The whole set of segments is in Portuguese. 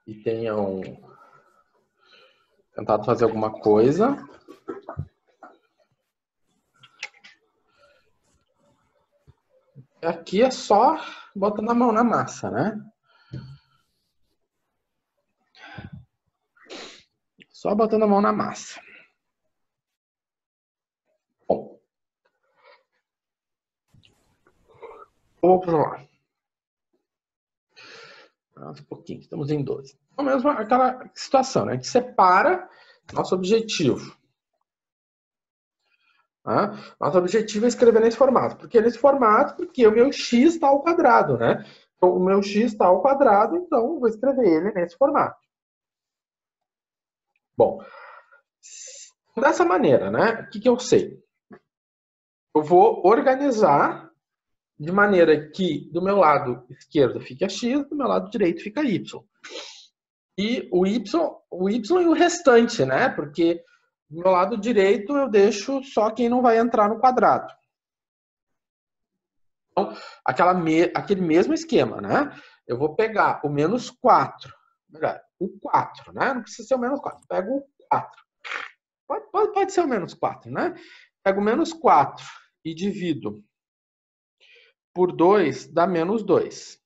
e tenham tentado fazer alguma coisa. Aqui é só botando a mão na massa, né? Só botando a mão na massa. Bom. Vamos lá. Um pouquinho, estamos em 12. Então, mesmo aquela situação, né? A gente separa nosso objetivo. Tá? Nosso objetivo é escrever nesse formato. Por que nesse formato? Porque o meu x está ao quadrado, né? Então, o meu x está ao quadrado, então eu vou escrever ele nesse formato. Bom, dessa maneira, né? O que eu sei? Eu vou organizar de maneira que do meu lado esquerdo fica x, do meu lado direito fica y. E o y e o restante, né? Porque do meu lado direito eu deixo só quem não vai entrar no quadrado. Então, aquele mesmo esquema, né? Eu vou pegar o menos 4, o 4, né? Não precisa ser o menos 4. Pego o 4. Pode ser o menos 4, né? Pego o menos 4 e divido por 2, dá menos 2.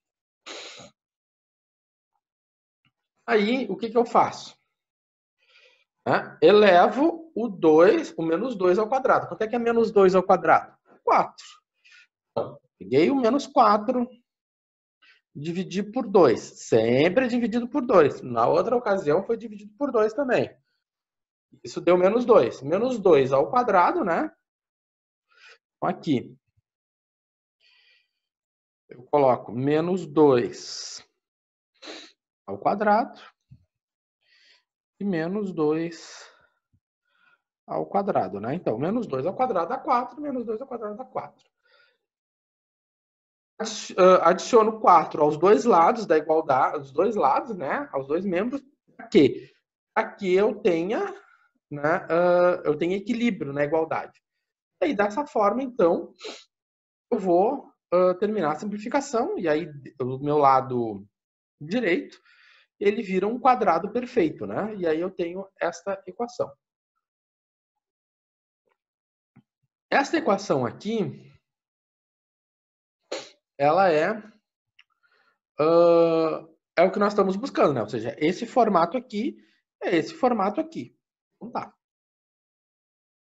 Aí, o que eu faço? Elevo o menos 2 ao quadrado. Quanto é que é menos 2 ao quadrado? 4. Então, peguei o menos 4, dividi por 2. Sempre dividido por 2. Na outra ocasião foi dividido por 2 também. Isso deu menos 2. Menos 2 ao quadrado, né? Aqui. Eu coloco menos 2 ao quadrado e menos 2 ao quadrado, né? Então, menos 2 ao quadrado dá 4, menos 2 ao quadrado dá 4. Adiciono 4 aos dois lados da igualdade, aos dois lados, né? Aos dois membros, para quê? Para que eu tenha, né, eu tenha equilíbrio na igualdade. E aí, dessa forma, então, eu vou terminar a simplificação, e aí o meu lado direito, ele vira um quadrado perfeito, né? E aí eu tenho esta equação. Esta equação aqui, ela é o que nós estamos buscando, né? Ou seja, esse formato aqui é esse formato aqui. Então tá.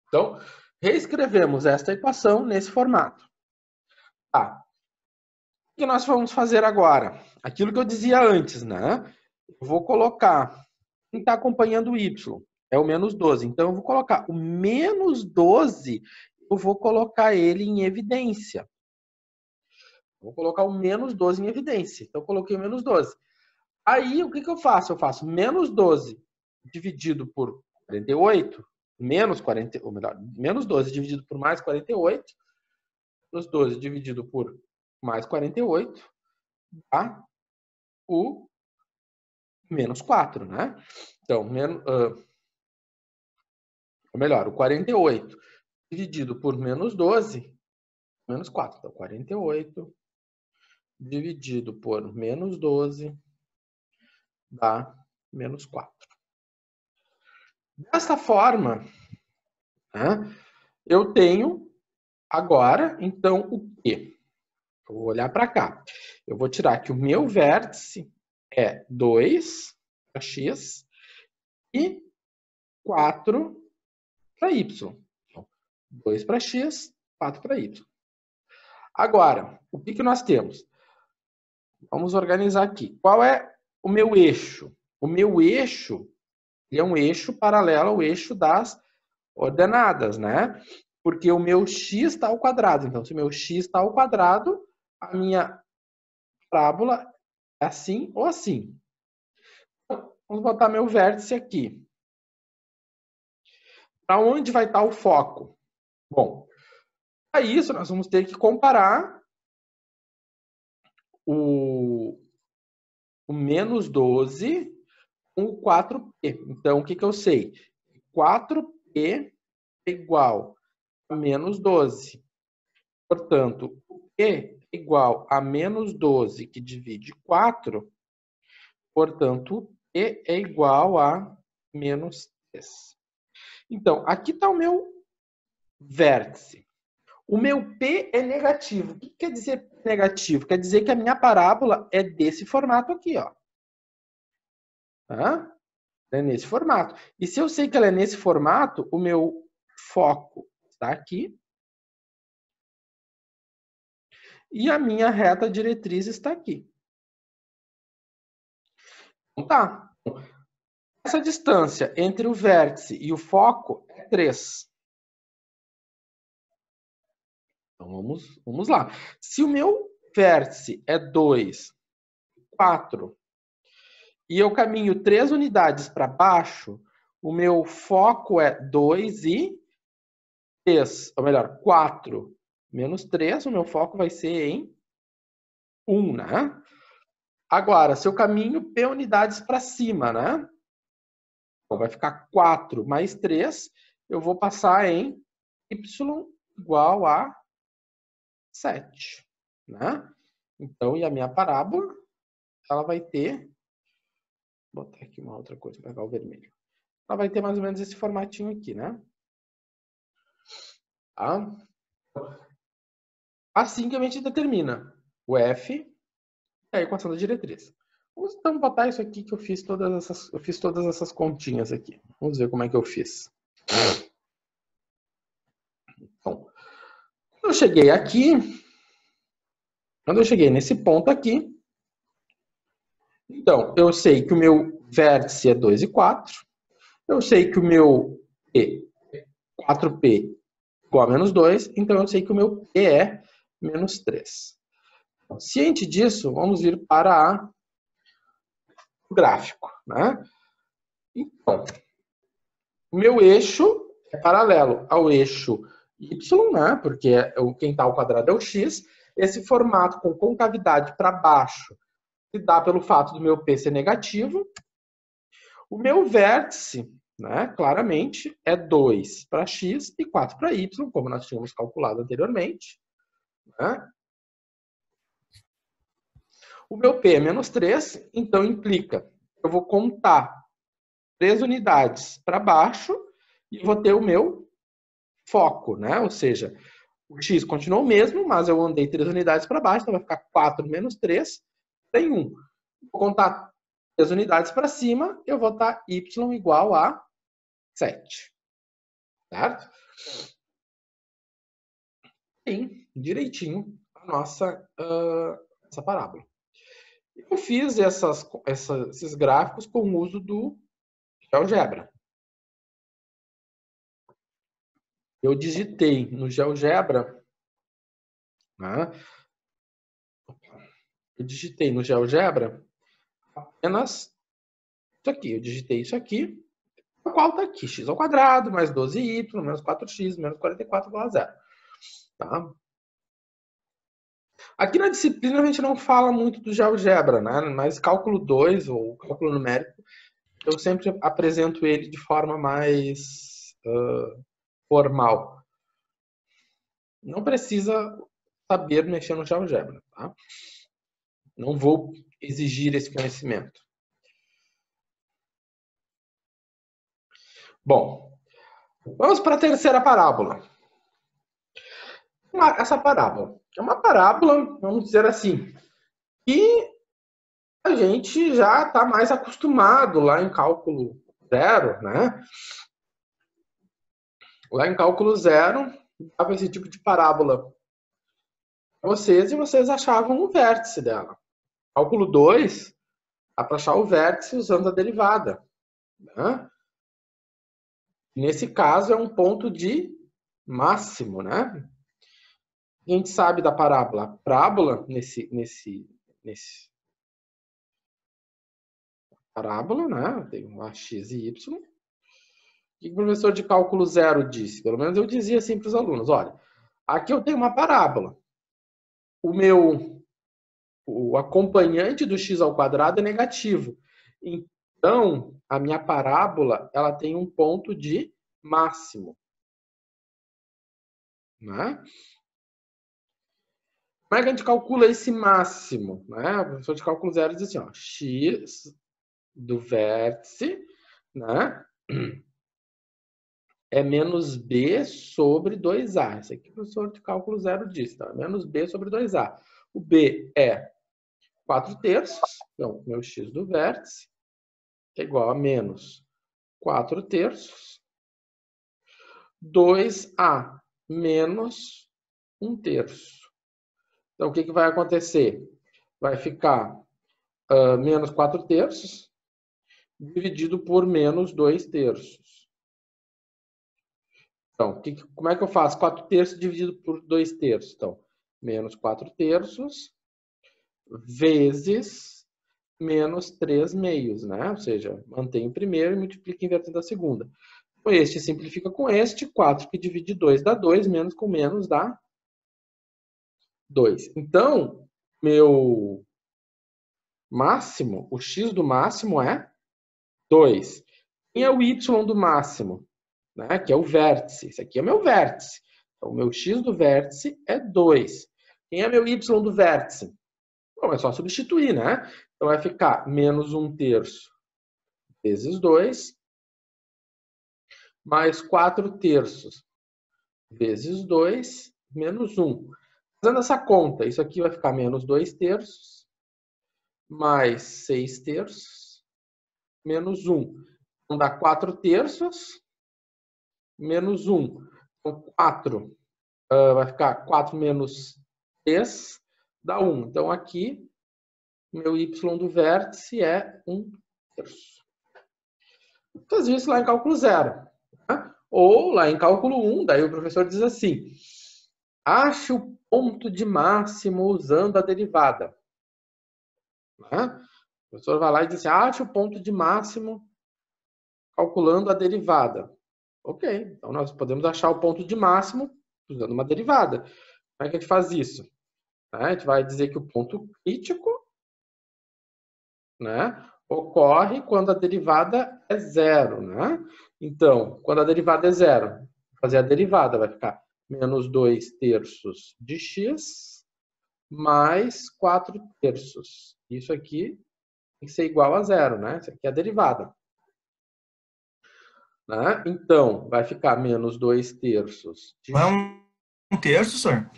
Então, reescrevemos esta equação nesse formato. Tá. O que nós vamos fazer agora? Aquilo que eu dizia antes, né? Eu vou colocar, quem está acompanhando o y é o menos 12. Então, eu vou colocar o menos 12, eu vou colocar ele em evidência. Vou colocar o menos 12 em evidência. Então, eu coloquei o menos 12. Aí, o que eu faço? Eu faço menos 12 dividido por 48, menos 40, ou melhor, menos 12 dividido por mais 48, menos 12 dividido por mais 48, dá o menos 4, né? Então, ou melhor, o 48 dividido por menos 12, menos 4. Então, 48 dividido por menos 12 dá menos 4. Dessa forma, né, eu tenho agora, então, o quê? Eu vou olhar para cá. Eu vou tirar que o meu vértice é 2 para x e 4 para y. Então, 2 para x, 4 para y. Agora, o que nós temos? Vamos organizar aqui. Qual é o meu eixo? O meu eixo é um eixo paralelo ao eixo das ordenadas, né? Porque o meu x está ao quadrado. Então, se o meu x está ao quadrado, a minha parábola é assim ou assim. Então, vamos botar meu vértice aqui. Para onde vai estar o foco? Bom, para isso nós vamos ter que comparar o menos 12 com o 4p. Então, o que eu sei? 4p é igual a menos 12. Portanto, o p é igual a menos 12, que divide 4. Portanto, P é igual a menos 3. Então, aqui está o meu vértice. O meu P é negativo. O que quer dizer negativo? Quer dizer que a minha parábola é desse formato aqui, ó. Tá? É nesse formato. E se eu sei que ela é nesse formato, o meu foco está aqui. E a minha reta diretriz está aqui. Então tá. Essa distância entre o vértice e o foco é 3. Então vamos lá. Se o meu vértice é 2, 4, e eu caminho 3 unidades para baixo, o meu foco é 2 e 3, ou melhor, 4 menos 3, o meu foco vai ser em 1, né? Agora, se eu caminho P unidades para cima, né? Então, vai ficar 4 mais 3, eu vou passar em y igual a 7, né? Então, e a minha parábola, ela vai ter... Vou botar aqui uma outra coisa para pegar o vermelho. Ela vai ter mais ou menos esse formatinho aqui, né? Tá? Assim que a gente determina o F e a equação da diretriz. Vamos então botar isso aqui que eu fiz todas essas continhas aqui. Vamos ver como é que eu fiz. Então, quando eu cheguei aqui, quando eu cheguei nesse ponto aqui, então, eu sei que o meu vértice é 2 e 4, eu sei que o meu P é 4P igual a menos 2, então eu sei que o meu P é menos 3. Então, ciente disso, vamos vir para o gráfico, né? Então, o meu eixo é paralelo ao eixo Y, né? Porque quem está ao quadrado é o X. Esse formato com concavidade para baixo se dá pelo fato do meu P ser negativo. O meu vértice, né, claramente, é 2 para X e 4 para Y, como nós tínhamos calculado anteriormente. Né? O meu P é menos 3, então implica eu vou contar 3 unidades para baixo e vou ter o meu foco, né? Ou seja, o X continuou o mesmo, mas eu andei 3 unidades para baixo, então vai ficar 4 menos 3, tem 1. Vou contar 3 unidades para cima, eu vou estar Y igual a 7. Certo? Tem direitinho a nossa essa parábola. Eu fiz esses gráficos com o uso do GeoGebra. Eu digitei no GeoGebra, né? Eu digitei no GeoGebra apenas isso aqui. Eu digitei isso aqui, o qual está aqui, x ao quadrado, mais 12y, menos 4x, menos 44 igual a 0. Tá? Aqui na disciplina a gente não fala muito do GeoGebra, né? Mas cálculo 2, ou cálculo numérico, eu sempre apresento ele de forma mais formal. Não precisa saber mexer no GeoGebra, tá? Não vou exigir esse conhecimento. Bom, vamos para a terceira parábola. Essa parábola é uma parábola, vamos dizer assim, que a gente já está mais acostumado lá em cálculo zero, né? Lá em cálculo zero, dava esse tipo de parábola para vocês e vocês achavam o vértice dela. Cálculo 2, dá para achar o vértice usando a derivada. Né? Nesse caso, é um ponto de máximo, né? A gente sabe da parábola. A parábola, nesse parábola, né? Tem um x e y. O que o professor de cálculo zero disse? Pelo menos eu dizia assim para os alunos: olha, aqui eu tenho uma parábola. O acompanhante do x ao quadrado é negativo. Então, a minha parábola ela tem um ponto de máximo. Né? Como é que a gente calcula esse máximo? Né? O professor de cálculo zero diz assim, ó, x do vértice, né, é menos b sobre 2a. Isso aqui o professor de cálculo zero disse, tá? Menos b sobre 2a. O b é 4/3, então, meu x do vértice é igual a menos 4/3, 2a menos 1/3. Então, o que vai acontecer? Vai ficar menos 4/3 dividido por menos 2/3. Então, como é que eu faço? 4/3 dividido por 2/3. Então, menos 4/3 vezes menos 3/2, né? Ou seja, mantém o primeiro e multiplica invertendo a segunda. Então, este simplifica com este. 4 que divide 2 dá 2, menos com menos dá 2. Então, meu máximo, o x do máximo é 2. Quem é o y do máximo? Né? Que é o vértice. Esse aqui é meu vértice. Então, o meu x do vértice é 2. Quem é meu y do vértice? Bom, é só substituir, né? Então, vai ficar menos 1/3 vezes 2, mais 4/3 vezes 2, menos 1. Fazendo essa conta, isso aqui vai ficar menos 2/3, mais 6/3, menos 1. Então, dá 4/3, menos 1. Então, 4 vai ficar 4 menos 3, dá 1. Então, aqui, meu y do vértice é 1/3. Faz isso lá em cálculo zero. Né? Ou lá em cálculo 1, daí o professor diz assim, ache o ponto de máximo usando a derivada. Né? O professor vai lá e diz assim, ache o ponto de máximo calculando a derivada. Ok, então nós podemos achar o ponto de máximo usando uma derivada. Como é que a gente faz isso? A gente vai dizer que o ponto crítico, né, ocorre quando a derivada é zero. Né? Então, quando a derivada é zero, vou fazer a derivada, vai ficar menos 2/3 de x mais 4/3. Isso aqui tem que ser igual a zero, né? Isso aqui é a derivada. Né? Então, vai ficar menos 2/3 de Não é 1/3, senhor?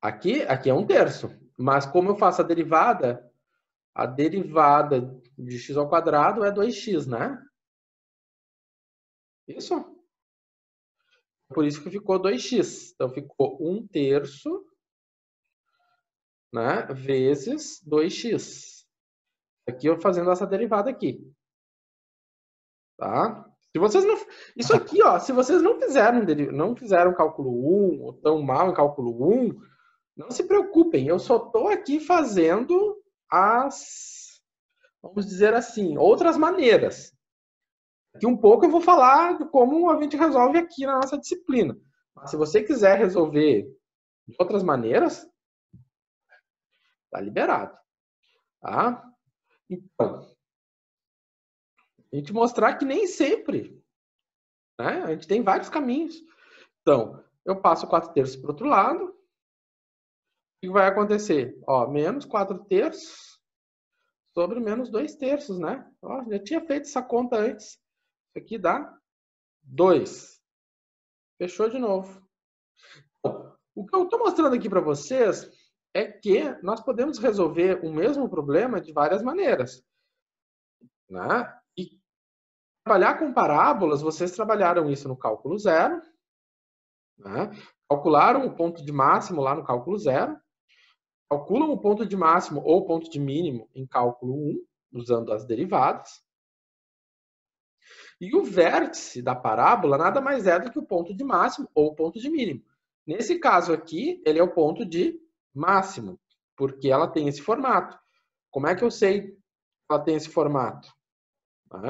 Aqui é 1/3. Mas como eu faço a derivada de x ao quadrado é 2x, né? Isso? Por isso que ficou 2x. Então, ficou 1/3, né, vezes 2x. Aqui eu fazendo essa derivada aqui. Tá? Se vocês não... Isso aqui, ó, se vocês não fizeram cálculo 1, ou tão mal em cálculo 1, não se preocupem, eu só estou aqui fazendo vamos dizer assim, outras maneiras. Daqui um pouco eu vou falar de como a gente resolve aqui na nossa disciplina. Mas se você quiser resolver de outras maneiras, tá liberado. Tá? Então, a gente mostrar que nem sempre, né? A gente tem vários caminhos. Então, eu passo 4/3 para o outro lado. O que vai acontecer? Ó, menos 4/3 sobre menos 2/3, né? Ó, já tinha feito essa conta antes. Isso aqui dá 2. Fechou de novo. Bom, o que eu estou mostrando aqui para vocês é que nós podemos resolver o mesmo problema de várias maneiras. Né? E trabalhar com parábolas, vocês trabalharam isso no cálculo zero. Né? Calcularam o ponto de máximo lá no cálculo zero. Calculam o ponto de máximo ou ponto de mínimo em cálculo 1, usando as derivadas. E o vértice da parábola nada mais é do que o ponto de máximo ou ponto de mínimo. Nesse caso aqui, ele é o ponto de máximo, porque ela tem esse formato. Como é que eu sei que ela tem esse formato? Como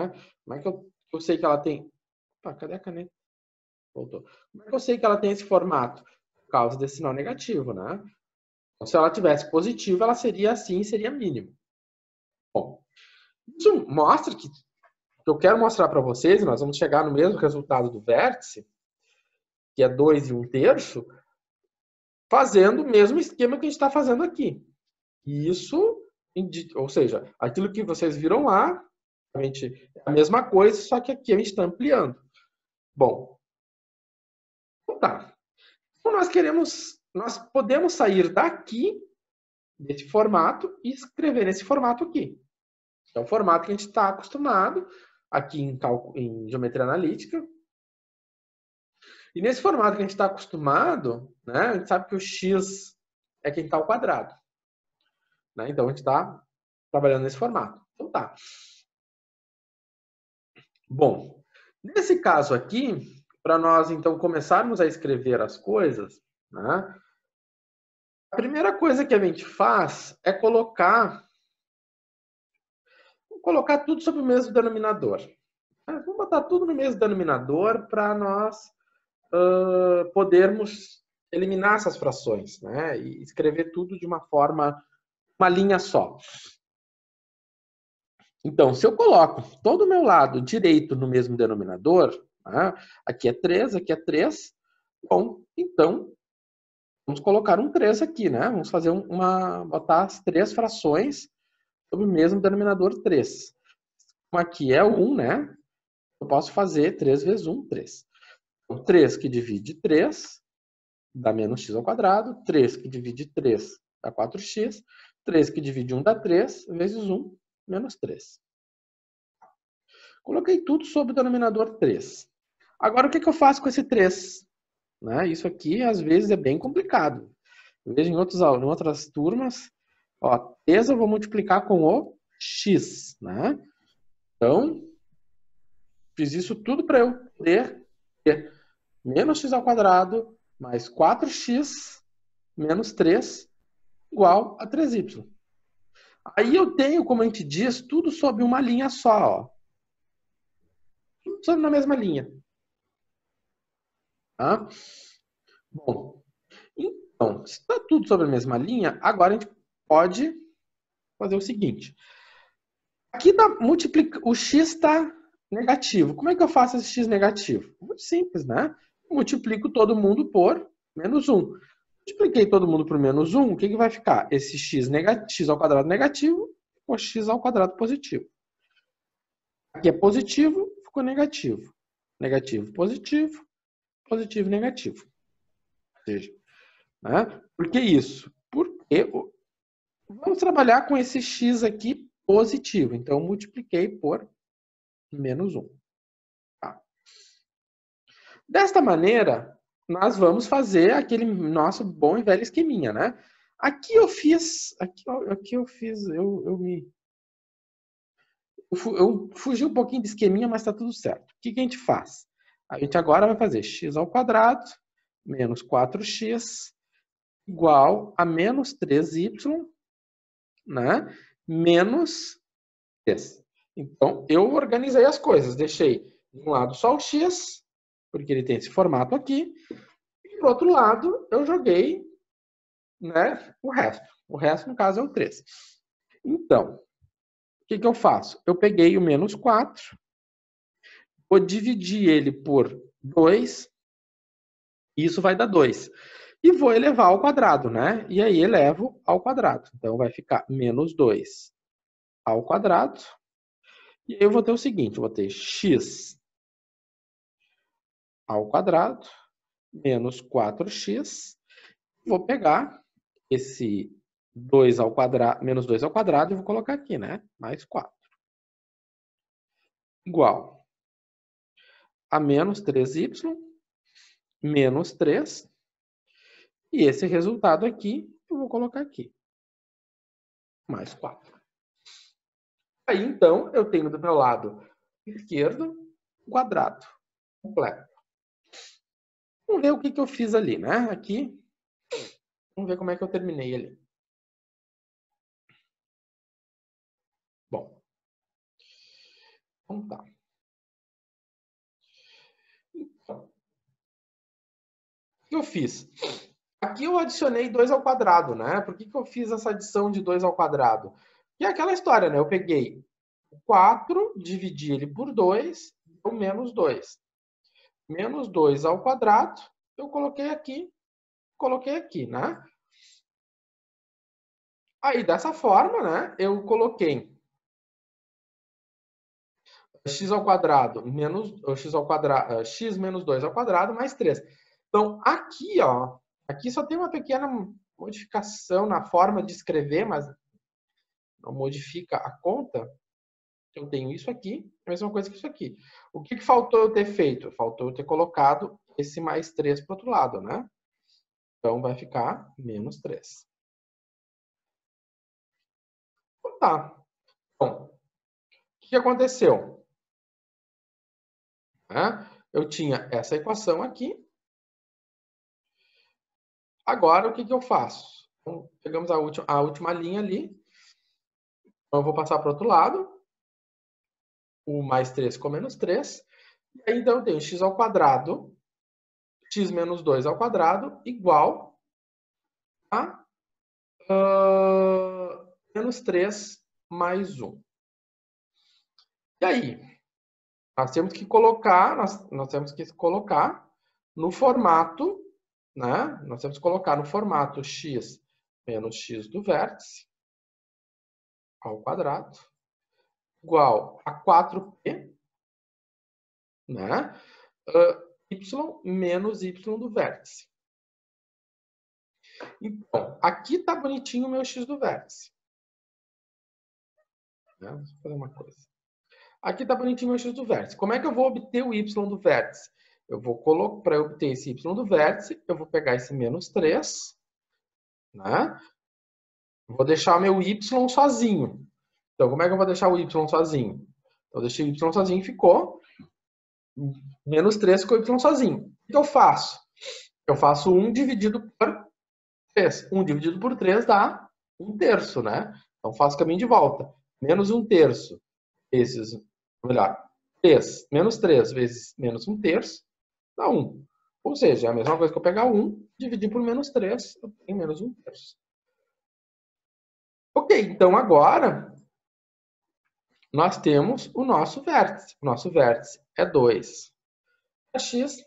é que eu sei que ela tem... Opa, cadê a caneta? Voltou. Como é que eu sei que ela tem esse formato? Por causa desse sinal negativo, né? Então, se ela tivesse positivo, ela seria assim, seria mínimo. Bom, isso mostra que eu quero mostrar para vocês, nós vamos chegar no mesmo resultado do vértice, que é 2 e 1/3, fazendo o mesmo esquema que a gente está fazendo aqui. E isso ou seja, aquilo que vocês viram lá, é a mesma coisa, só que aqui a gente está ampliando. Bom, então tá. Então nós podemos sair daqui, desse formato, e escrever nesse formato aqui. É o formato que a gente está acostumado aqui em geometria analítica. E nesse formato que a gente está acostumado, né, a gente sabe que o x é quem está ao quadrado. Né? Então, a gente está trabalhando nesse formato. Então, tá. Bom, nesse caso aqui, para nós, então, começarmos a escrever as coisas, né, a primeira coisa que a gente faz é colocar tudo sobre o mesmo denominador. Vamos botar tudo no mesmo denominador para nós podermos eliminar essas frações, né, e escrever tudo de uma forma, uma linha só. Então, se eu coloco todo o meu lado direito no mesmo denominador, né, aqui é 3, aqui é 3, bom, então, vamos colocar um 3 aqui, né? Vamos fazer botar as 3 frações sobre o mesmo denominador 3. Como aqui é 1, né? Eu posso fazer 3 vezes 1, 3. Então, 3 que divide 3 dá menos x ao quadrado, 3 que divide 3 dá 4x, 3 que divide 1 dá 3, vezes 1, menos 3. Coloquei tudo sobre o denominador 3. Agora, o que eu faço com esse 3? Né? Isso aqui, às vezes, é bem complicado. Eu vejo em outras turmas, ó, 3 eu vou multiplicar com o x. Né? Então, fiz isso tudo para eu poder ter menos x ao quadrado mais 4x menos 3 igual a 3y. Aí eu tenho, como a gente diz, tudo sob uma linha só. Ó. Tudo sob na mesma linha. Tá? Bom, então, se está tudo sobre a mesma linha, agora a gente pode fazer o seguinte. Aqui o x está negativo. Como é que eu faço esse x negativo? Muito simples, né? Multiplico todo mundo por menos 1. Multipliquei todo mundo por menos 1, o que vai ficar? Esse x ao quadrado negativo ou x ao quadrado positivo. Aqui é positivo, ficou negativo. Negativo, positivo, positivo, negativo. Ou seja, né? Por que isso? Porque vamos trabalhar com esse x aqui positivo. Então, eu multipliquei por menos 1. Tá? Desta maneira, nós vamos fazer aquele nosso bom e velho esqueminha, né? Aqui eu fiz, eu fugi um pouquinho de esqueminha, mas está tudo certo. O que a gente faz? A gente agora vai fazer x ao quadrado menos 4x igual a menos 3y, né? Menos 3. Então, eu organizei as coisas. Deixei de um lado só o x, porque ele tem esse formato aqui. E do outro lado, eu joguei, né, o resto. O resto, no caso, é o 3. Então, o que eu faço? Eu peguei o menos 4, vou dividir ele por 2, isso vai dar 2. E vou elevar ao quadrado, né? E aí elevo ao quadrado. Então, vai ficar menos 2 ao quadrado. E aí eu vou ter o seguinte, eu vou ter x ao quadrado menos 4x. Vou pegar esse 2 ao quadrado, menos 2 ao quadrado e vou colocar aqui, né? Mais 4. Igual a menos 3y menos 3. E esse resultado aqui eu vou colocar aqui. Mais 4. Aí, então, eu tenho do meu lado esquerdo um quadrado completo. Vamos ver o que eu fiz ali, né? Aqui, vamos ver como é que eu terminei ali. Bom, então tá. Então, o que eu fiz? Aqui eu adicionei 2 ao quadrado, né? Por que eu fiz essa adição de 2 ao quadrado? E é aquela história, né? Eu peguei 4, dividi ele por 2, deu menos 2. Menos 2 ao quadrado, eu coloquei aqui, né? Aí, dessa forma, né, eu coloquei x ao quadrado menos x ao quadrado, x menos 2 ao quadrado mais 3. Então, aqui, ó, aqui só tem uma pequena modificação na forma de escrever, mas não modifica a conta. Eu tenho isso aqui, a mesma coisa que isso aqui. O que faltou eu ter feito? Faltou eu ter colocado esse mais 3 para o outro lado, né? Então, vai ficar menos 3. Então, tá. Bom, o que aconteceu? Eu tinha essa equação aqui. Agora, o que eu faço? Então, pegamos a última linha ali. Então, eu vou passar para o outro lado. O mais 3 com menos 3. E aí, então, eu tenho x ao quadrado, x menos 2 ao quadrado, igual a menos 3 mais 1. E aí? Nós temos que colocar, nós temos que colocar no formato, né? Nós temos que colocar no formato x menos x do vértice ao quadrado igual a 4p, né? Y menos y do vértice. Então, aqui está bonitinho o meu x do vértice. Né? Vou fazer uma coisa. Aqui está bonitinho o meu x do vértice. Como é que eu vou obter o y do vértice? Eu vou colocar, para obter esse y do vértice, eu vou pegar esse menos 3, né? Vou deixar o meu y sozinho. Então, como é que eu vou deixar o y sozinho? Então, eu deixei o y sozinho e ficou menos 3 com o y sozinho. O que eu faço? Eu faço 1 dividido por 3. 1 dividido por 3 dá 1/3, né? Então, faço o caminho de volta. Menos 1/3 vezes, melhor, 3, menos 3 vezes menos 1/3 dá 1. Ou seja, é a mesma coisa que eu pegar 1, dividir por menos 3, eu tenho menos 1/3. Ok, então agora nós temos o nosso vértice. O nosso vértice é 2 para x,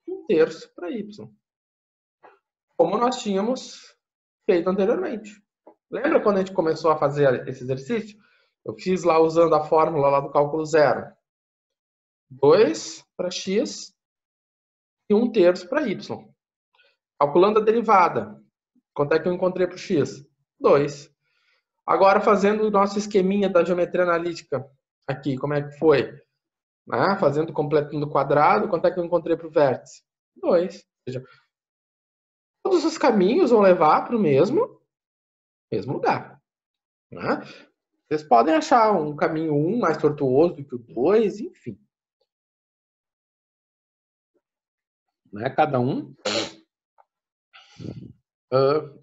1/3 para y. Como nós tínhamos feito anteriormente. Lembra quando a gente começou a fazer esse exercício? Eu fiz lá usando a fórmula lá do cálculo zero. 2 para x e 1/3 para y. Calculando a derivada, quanto é que eu encontrei para o x? 2. Agora, fazendo o nosso esqueminha da geometria analítica aqui, como é que foi? Fazendo completando o quadrado, quanto é que eu encontrei para o vértice? 2. Ou seja, todos os caminhos vão levar para o mesmo lugar. Né? Vocês podem achar um caminho 1 mais tortuoso do que o 2, enfim. Né? Cada um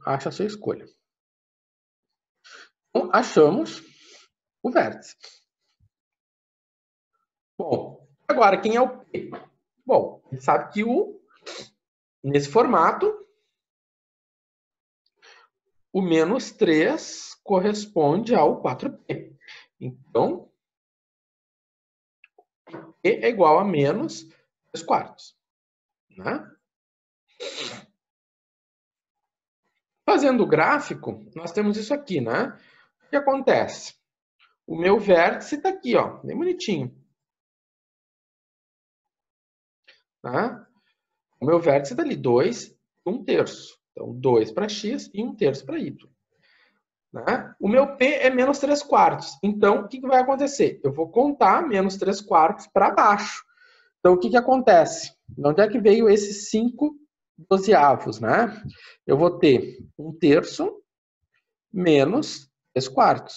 acha a sua escolha. Então, achamos o vértice. Bom, agora quem é o P? Bom, a gente sabe que nesse formato, o menos 3 corresponde ao 4P. Então, P é igual a menos 3/4. Né? Fazendo o gráfico, nós temos isso aqui, né? O que acontece? O meu vértice está aqui, ó, bem bonitinho. Tá? O meu vértice está ali, 2 e 1/3. Então, 2 para x e 1/3 para y. Né? O meu P é menos 3/4. Então, o que vai acontecer? Eu vou contar menos 3/4 para baixo. Então, o que acontece? De onde é que veio esses 5/12, né? Eu vou ter 1/3 menos 3/4.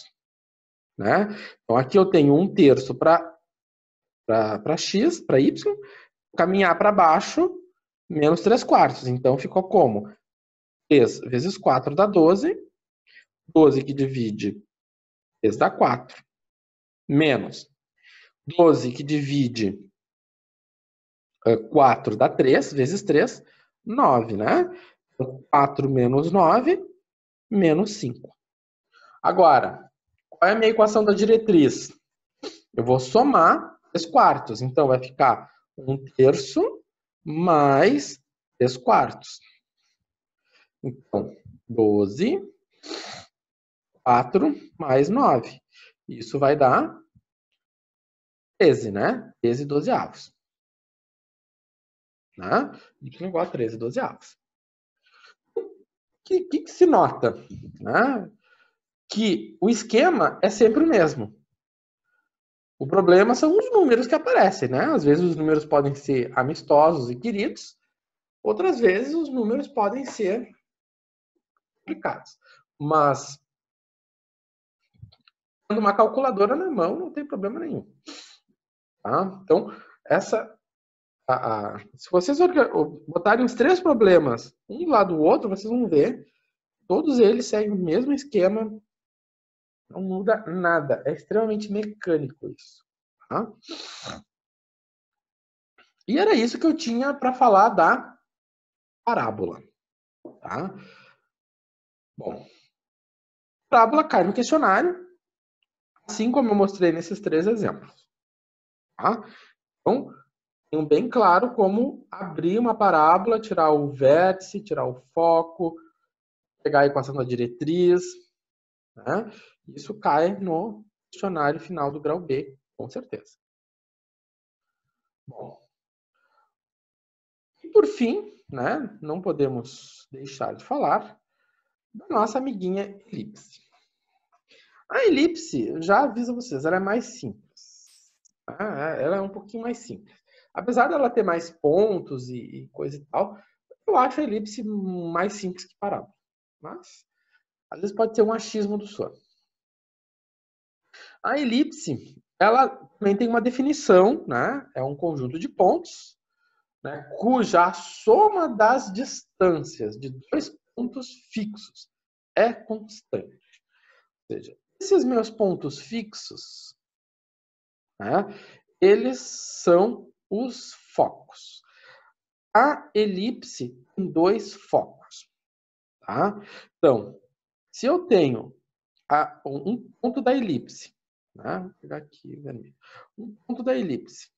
Né? Então, aqui eu tenho 1/3 para x, para y, caminhar para baixo, menos 3/4. Então, ficou como? 3 vezes 4 dá 12. 12 que divide 3 dá 4. Menos 12 que divide 4 dá 3, vezes 3, 9, né? 4 menos 9, menos 5. Agora, qual é a minha equação da diretriz? Eu vou somar 3/4. Então, vai ficar 1/3 mais 3/4. Então, 12 4 mais 9. Isso vai dar 13, né? 13 dozeavos. Né? Y igual a 13 dozeavos. O que se nota? Né? Que o esquema é sempre o mesmo. O problema são os números que aparecem, né? Às vezes os números podem ser amistosos e queridos, outras vezes os números podem ser complicados. Mas, tendo uma calculadora na mão, não tem problema nenhum. Tá? Então, se vocês botarem os 3 problemas um do lado do outro, vocês vão ver, todos eles seguem o mesmo esquema, não muda nada, é extremamente mecânico isso. Tá? E era isso que eu tinha para falar da parábola. Tá? Bom, a parábola cai no questionário, assim como eu mostrei nesses 3 exemplos. Tá? Então, tenho bem claro como abrir uma parábola, tirar o vértice, tirar o foco, pegar a equação da diretriz. Né? Isso cai no questionário final do grau B, com certeza. Bom, e por fim, né, não podemos deixar de falar da nossa amiguinha elipse. A elipse, eu já aviso vocês, ela é mais simples. Tá? Ela é um pouquinho mais simples. Apesar dela ter mais pontos e coisa e tal, eu acho a elipse mais simples que parábola. Mas, às vezes pode ser um achismo do sono. A elipse, ela também tem uma definição, né? É um conjunto de pontos, né? Cuja soma das distâncias de 2 pontos fixos é constante. Ou seja, esses meus pontos fixos, né? Eles são os focos. A elipse tem 2 focos. Tá? Então, se eu tenho um ponto da elipse, né? Vou pegar aqui, vermelho. Um ponto da elipse.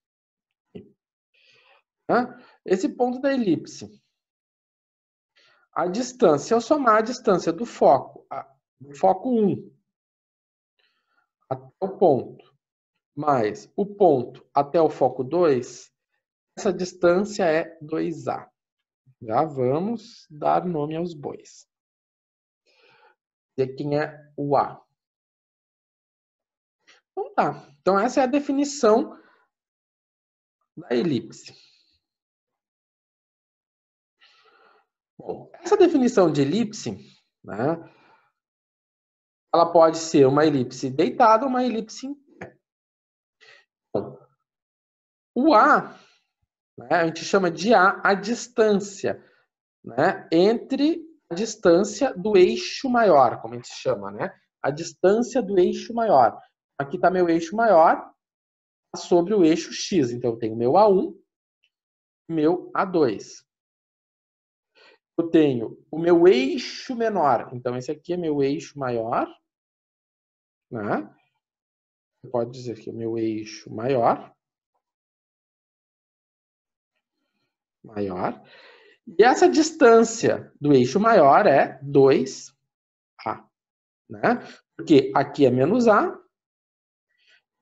Né? Esse ponto da elipse, a distância, se eu somar a distância do foco 1 até o ponto, mais o ponto até o foco 2, essa distância é 2A. Já vamos dar nome aos bois. Dizer quem é o A. Então tá. Então essa é a definição da elipse. Bom, essa definição de elipse, né, ela pode ser uma elipse deitada ou uma elipse em pé. Bom, o A, né, a gente chama de A distância, né, entre a distância do eixo maior, como a gente chama, né? A distância do eixo maior. Aqui está meu eixo maior sobre o eixo X. Então, eu tenho meu A1 e meu A2. Eu tenho o meu eixo menor. Então, esse aqui é meu eixo maior. Né? Você pode dizer que é o meu eixo maior. Maior. E essa distância do eixo maior é 2A. Né? Porque aqui é menos A,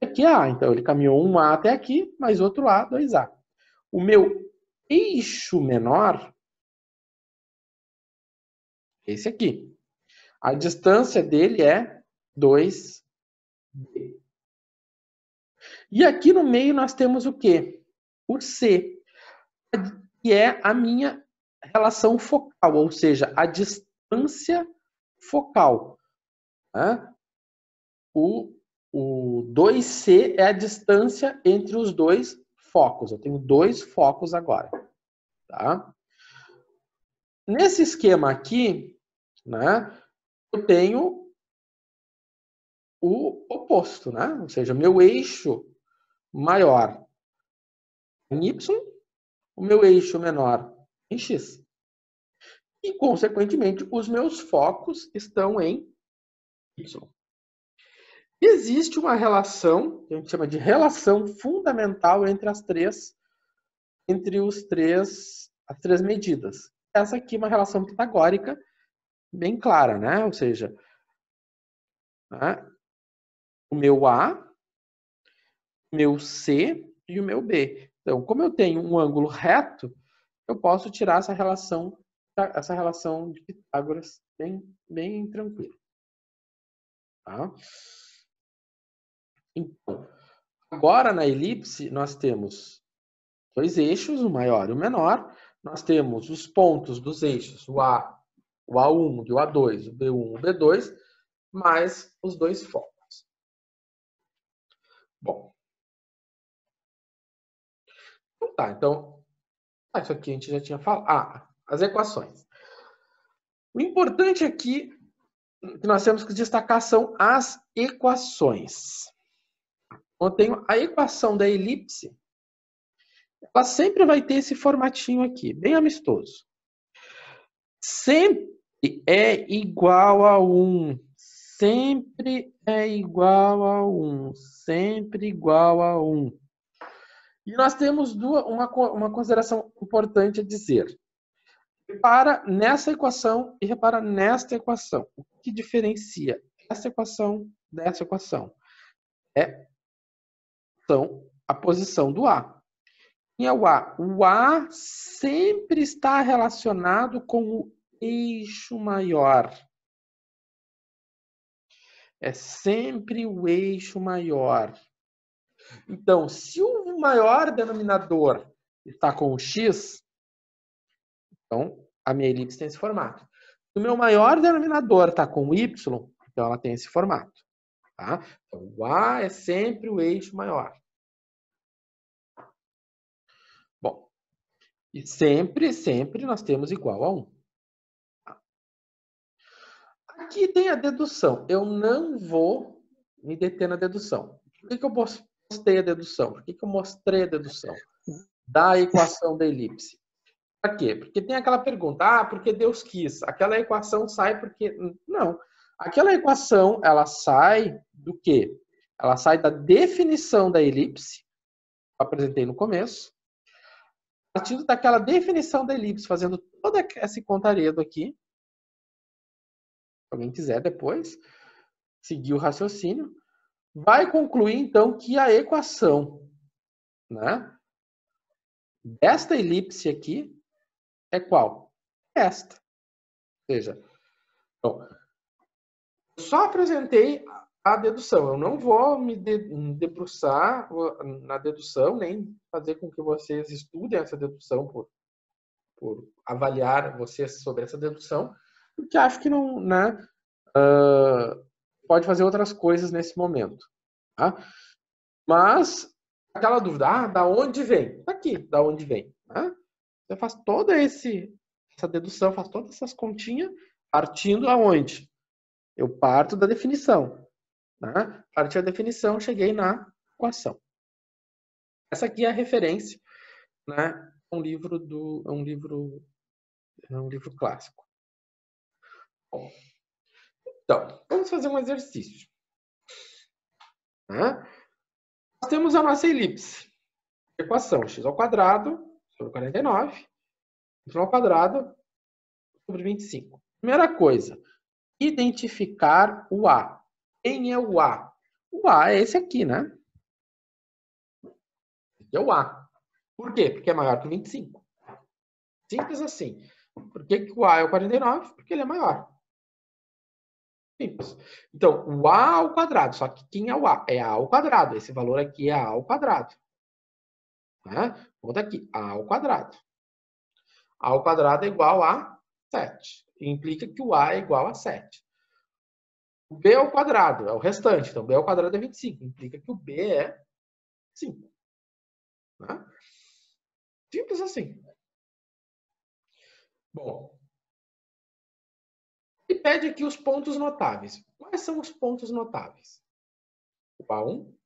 aqui é A. Então, ele caminhou um A até aqui, mais outro A, 2A. O meu eixo menor é esse aqui. A distância dele é 2B. E aqui no meio nós temos o quê? O C, que é a minha relação focal, ou seja, a distância focal. Né? O 2C é a distância entre os 2 focos. Eu tenho 2 focos agora. Tá? Nesse esquema aqui, né, eu tenho o oposto, né? Ou seja, meu eixo maior em Y, o meu eixo menor em X. E, consequentemente, os meus focos estão em Y. Existe uma relação, que a gente chama de relação fundamental entre as três medidas. Essa aqui é uma relação pitagórica bem clara, né? Ou seja, né? O meu A, o meu C e o meu B. Então, como eu tenho um ângulo reto, eu posso tirar essa relação de Pitágoras bem tranquilo. Tá? Então, agora na elipse nós temos dois eixos, o maior e o menor. Nós temos os pontos dos eixos, o A1 e o A2, o B1 e o B2, mais os dois focos. Bom. Então tá, então, isso aqui a gente já tinha falado. As equações. O importante aqui que nós temos que destacar são as equações. Eu tenho a equação da elipse, ela sempre vai ter esse formatinho aqui, bem amistoso. Sempre é igual a 1. Sempre é igual a 1. Sempre igual a 1. E nós temos uma consideração importante a dizer. Repara nessa equação e repara nesta equação. O que diferencia essa equação dessa equação? São a posição do A. Quem é o A? O A sempre está relacionado com o eixo maior. É sempre o eixo maior. Então, se o maior denominador está com o X, então a minha elipse tem esse formato. Se o meu maior denominador está com o Y, então ela tem esse formato. Tá? Então, o A é sempre o eixo maior. Bom, e sempre nós temos igual a 1. Aqui tem a dedução. Eu não vou me deter na dedução. Por que eu postei a dedução? Por que eu mostrei a dedução da equação da elipse? Para quê? Porque tem aquela pergunta, porque Deus quis. Aquela equação sai porque... Não. Aquela equação, ela sai do quê? Ela sai da definição da elipse, que eu apresentei no começo. Partindo daquela definição da elipse, fazendo todo esse contaredo aqui. Se alguém quiser depois seguir o raciocínio, vai concluir então que a equação, né, desta elipse aqui é qual? Esta. Ou seja, então, eu só apresentei a dedução. Eu não vou me debruçar na dedução, nem fazer com que vocês estudem essa dedução por avaliar vocês sobre essa dedução, porque acho que não, né, pode fazer outras coisas nesse momento. Tá? Mas aquela dúvida, da onde vem? Tá aqui, da onde vem. Né? Você faz toda essa dedução, faz todas essas continhas, partindo aonde? Eu parto da definição. Né? Parti da definição, cheguei na equação. Essa aqui é a referência, né? É um livro clássico. Bom, então, vamos fazer um exercício. Né? Nós temos a nossa elipse. Equação x ao quadrado sobre 49, y ao quadrado sobre 25. Primeira coisa, identificar o A. Quem é o A? O A é esse aqui, né? Esse é o A. Por quê? Porque é maior que 25. Simples assim. Por que o A é o 49? Porque ele é maior. Simples. Então, o A ao quadrado. Só que quem é o A? É A ao quadrado. Esse valor aqui é A ao quadrado. Né? Conta aqui. A ao quadrado. A ao quadrado é igual a 7. Implica que o A é igual a 7. O B ao quadrado é o restante. Então, B ao quadrado é 25. Implica que o B é 5. Né? Simples assim. Bom, ele pede aqui os pontos notáveis. Quais são os pontos notáveis? O A1,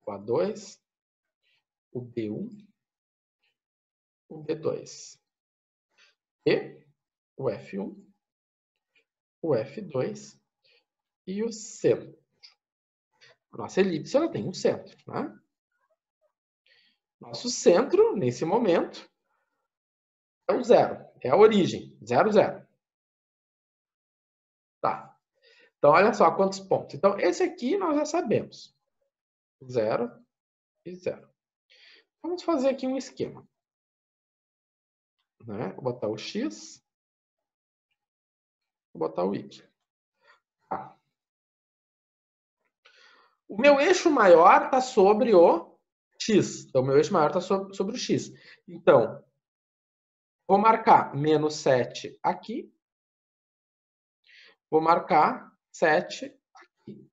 o A2, o B1, o B2. E o F1, o F2 e o centro. A nossa elipse ela tem um centro. Né? Nosso centro, nesse momento, é o zero. É a origem. 0, 0. Tá. Então, olha só quantos pontos. Então, esse aqui nós já sabemos. 0 e 0. Vamos fazer aqui um esquema. Né? Vou botar o x, vou botar o y. Tá. O meu eixo maior está sobre o x. Então, o meu eixo maior está sobre o x. Então, vou marcar menos 7 aqui. Vou marcar 7 aqui.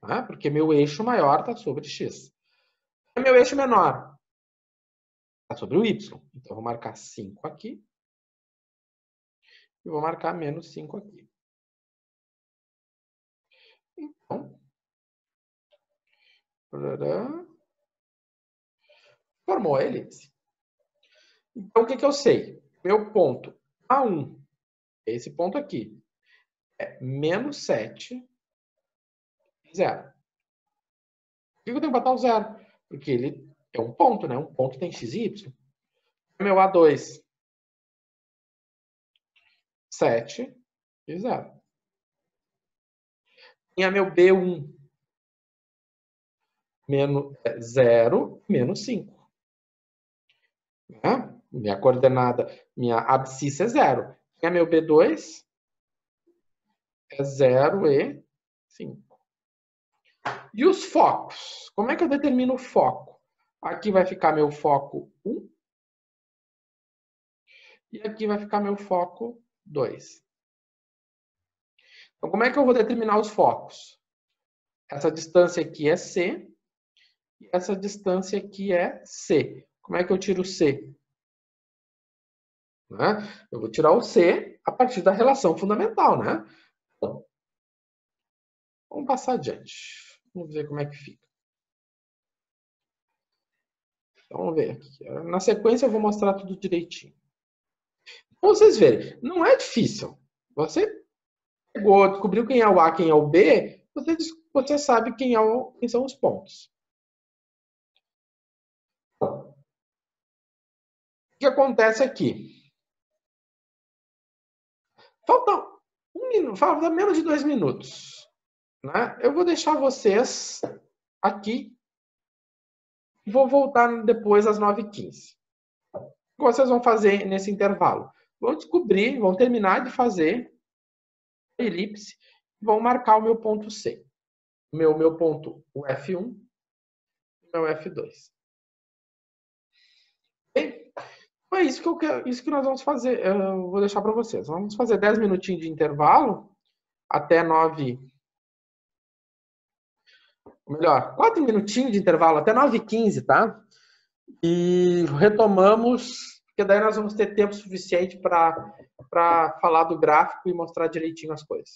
Tá? Porque meu eixo maior está sobre x. E meu eixo menor está sobre o y. Então, vou marcar 5 aqui. E vou marcar menos 5 aqui. Então, formou a elipse. Então, o que eu sei? Meu ponto A1, esse ponto aqui, é menos 7, 0. Por que eu tenho que botar o 0? Porque ele é um ponto, né? Um ponto tem x e y. Meu A2, 7 e 0. Tinha meu B1, menos 0, menos 5. Né? Minha coordenada, minha abscissa é 0. Tinha meu B2, é 0 e 5. E os focos? Como é que eu determino o foco? Aqui vai ficar meu foco 1. E aqui vai ficar meu foco 2. Então, como é que eu vou determinar os focos? Essa distância aqui é C. E essa distância aqui é C. Como é que eu tiro C? Né? Eu vou tirar o C a partir da relação fundamental, né? Bom, vamos passar adiante. Vamos ver como é que fica. Então, vamos ver aqui. Na sequência, eu vou mostrar tudo direitinho. Então, vocês verem, não é difícil. Você pegou, descobriu quem é o A, quem é o B, você sabe quem são os pontos. O que acontece aqui? Falta menos de 2 minutos. Né? Eu vou deixar vocês aqui e vou voltar depois às 9h15. O que vocês vão fazer nesse intervalo? Vão descobrir, vão terminar de fazer a elipse e vão marcar o meu ponto C. Meu ponto, o F1 e o meu F2. Okay? É isso que nós vamos fazer. Eu vou deixar para vocês. Vamos fazer 10 minutinhos de intervalo até 9. Melhor, 4 minutinhos de intervalo até 9h15, tá? E retomamos, porque daí nós vamos ter tempo suficiente para falar do gráfico e mostrar direitinho as coisas.